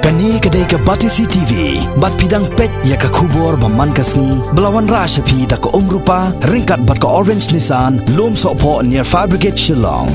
Kani kedai ke Batisi TV, bat pidang pet ya ke kubur baman kasni, belawan rasa pi tak ke rupa, ringkat bat ke Orange Nissan, lom sokpo near Fire Brigade Shillong.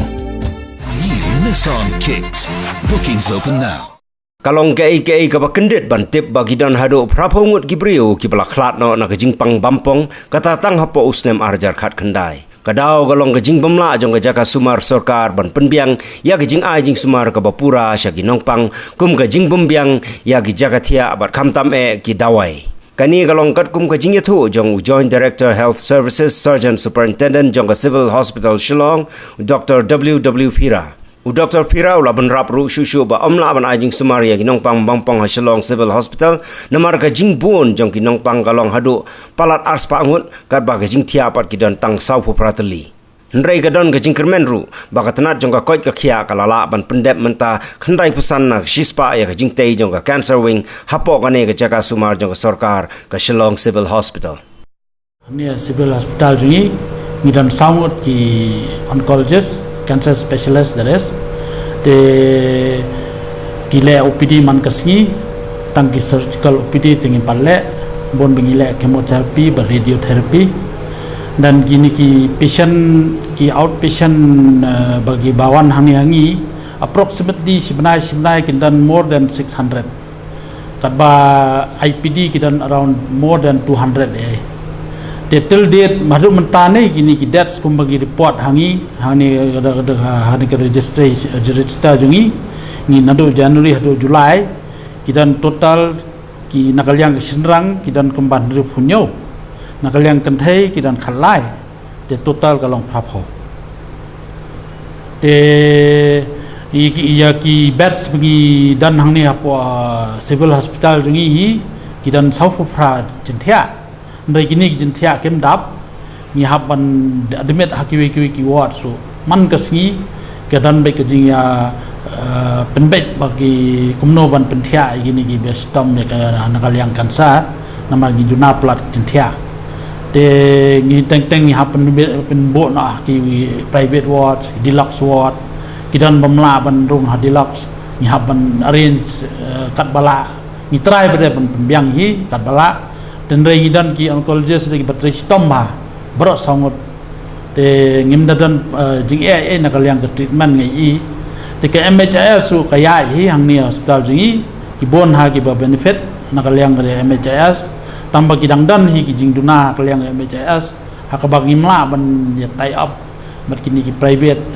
New Nissan Kicks. Bookings open now. Kalong KI ke bakendit bantip bagi dan haduk prapungut gibriu ki belaklat no na kejingpang bampong kata tang hapo usnem arjar khat kendai. Kadau galong kejing bemla jong ke jaka sumar sorkar ban penbiang ya kejing ai jing sumar ke bapura syagi nongpang kum kejing bembiang ya ki jaka thia abat khamtam ki dawai. Kani galong kat kum kejing yathu jong Joint Director Health Services Surgeon Superintendent jong ke Civil Hospital Shillong Dr. W. Pira. Dr. Pira ula benrap ru shushu ba omla ban ajing sumar ya ginong pang bampong ha Shillong Civil Hospital namar ka jing buon jong ginong pang galong hadu palat ars pangut kat ba ka jing tiapat ki don tang sau pu prateli nrei ka don ka jing kermen ru ba ka tanat jong ka koit ka khia ka lala ban pendep menta khandai pusan na shispa ya ka jing tei jong ka cancer wing hapo ka ne ka jaka sumar jong ka sarkar ka Shillong Civil Hospital ni civil hospital jungi ni dan samut ki oncologist cancer specialist that is the gile OPD man kasni tangki surgical OPD tingin palle bon bingile chemotherapy ba radiotherapy dan gini ki patient ki outpatient bagi bawan hangi approximately sebenarnya kintan more than 600 kadba IPD kintan around more than 200 Till date madu mentane gini ki deaths kum bagi report hani ke register jungi ni nado Januari hado Julai kidan total ki nakalyang sinrang kidan kemban ru punyo nakalyang kenthai kidan khalai te total kalong phapho te iya ki beds bagi dan hangni apo civil hospital jungi hi kidan saufu phra jinthia dari kini jintia kem dap ni haban admit hakiwi ki ward so man kasni kedan baik kejing ya penbet bagi kumno ban pentia gini ki bestom ya nakal yang kansa nama gi juna plat jintia de ni teng ni haban penbo na ki private ward deluxe ward kidan bamla ban rung deluxe ni haban arrange kat bala ni try pada pembiang hi kat bala dan rengidan ki oncologist lagi bateri stomma berok sangut te ngimdadan jing nakal yang ke treatment ngai te ke MHIS su kaya hi hang ni hospital jingi ki bon ha ki ba benefit nakal yang ke MHIS tambah kidang dan hi ki jing duna nakal yang MHIS ha ka bagi mla ban ya tie up mat kini ki private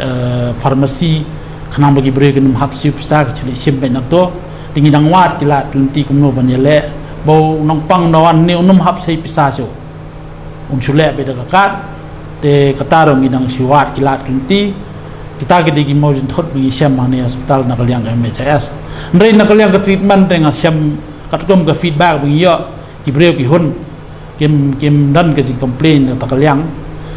pharmacy khanang bagi beri genum hapsi psa ki chili simpe nak to tingi dang wat kila tunti kumno ban yele bau nongpang nawan ni unum hap sei pisaso unsule beda kakat te kataro ngidang siwat kilat kunti kita gede gi mojin thot bi syam mane hospital nakal yang MHIS ndrei nakal yang treatment teng syam katkom ke feedback bi yo ki breu ki hun kem dan ke jing complain takal yang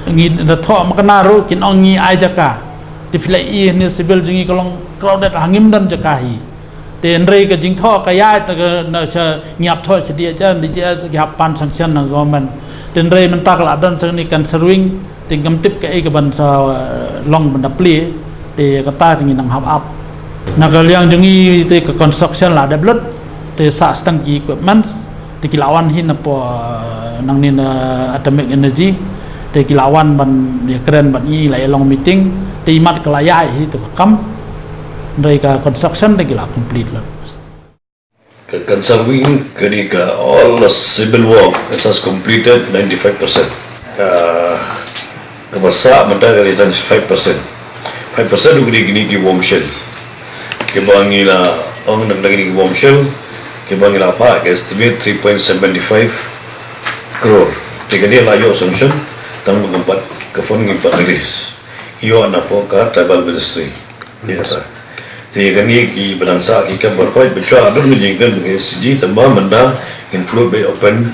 ngi da tho makanaru kin ongi ai jaka ti filai ni civil jingi kolong crowded hangim dan jakahi Tenrei ke jing tho kaya na sa ngiap tho sedia jan di ja giapan sanction na government tenrei mentak la dan seni kan serwing tingam tip ke ban sa long benda pli te kata tingin nang hap up nakal yang jungi te ke construction la develop te sa stang ki equipment te kilawan hin apa nang ni atomic energy te kilawan ban ya keren ban i la long meeting te imat kelaya hi te kam mereka construction lagi lah complete lah. Conserving ketika all the civil work has completed 95%. Kebasa mata kerja 5%. 5% juga gini ki warm shell. Kebangila orang nak gini ki warm shell. Kebangila apa? Estimate 3.75 crore. Jika dia layu assumption, tambah keempat kefunding empat rilis. Iyo anak poka tribal ministry. Yes. Jadi kan ni ki bangsa ki kan berkait bercakap dan menjengkan SG tambah menda include by open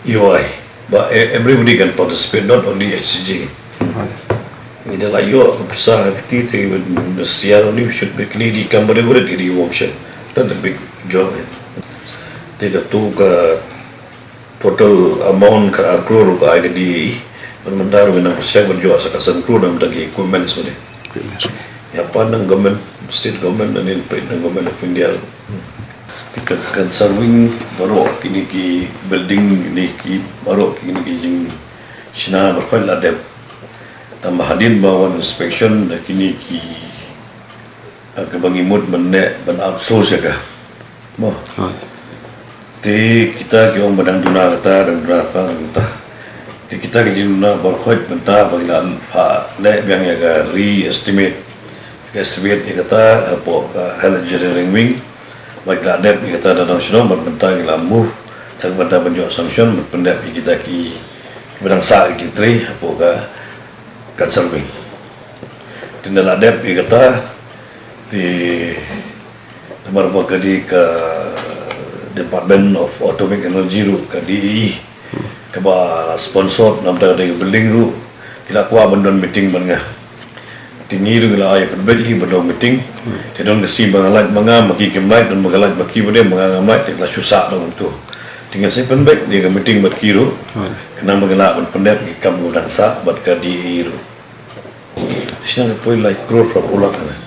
UI, but everybody can participate, not only HCG. Ini dah layu besar kita tu siar ni should be clearly company boleh di option. That's a big job. Tidak tu ke total amount ke crore ke ada di mendaru dengan saya berjual sekasan crore dalam dagi equipment semua. Ya pandang government, state government dan government of India. conserving baru kini ki building ni ki baru kini ki jing Cina berfal adab tambah hadin bawa inspection dan kini ki kebangimut menek ben outsource ya kah mo ti kita ki orang badang duna kata dan duna kata ti kita ki duna berkhot benta bagilan ha le yang ya ga re-estimate estimate kata apa health engineering wing baik adab kita dan nasional berbentang lambu dan benda menjual sanction berpendap kita ki bedang sa ki tri apa ka conserving tindak adab kita di nomor kali ke Department of Atomic Energy ru ke DE ke ba sponsor nam da building ru kila kwa bandon meeting banga tinggi ru la ay perbeli bandon meeting te don si bangalat manga maki kemlai dan bangalat maki bude manga ngamai te la susah dong tu tinggal si penbek dia ke meeting mat kiru kena bangalat ban pendep ki kam udang sa bat ka DE ru sina ko like crore pra pula kana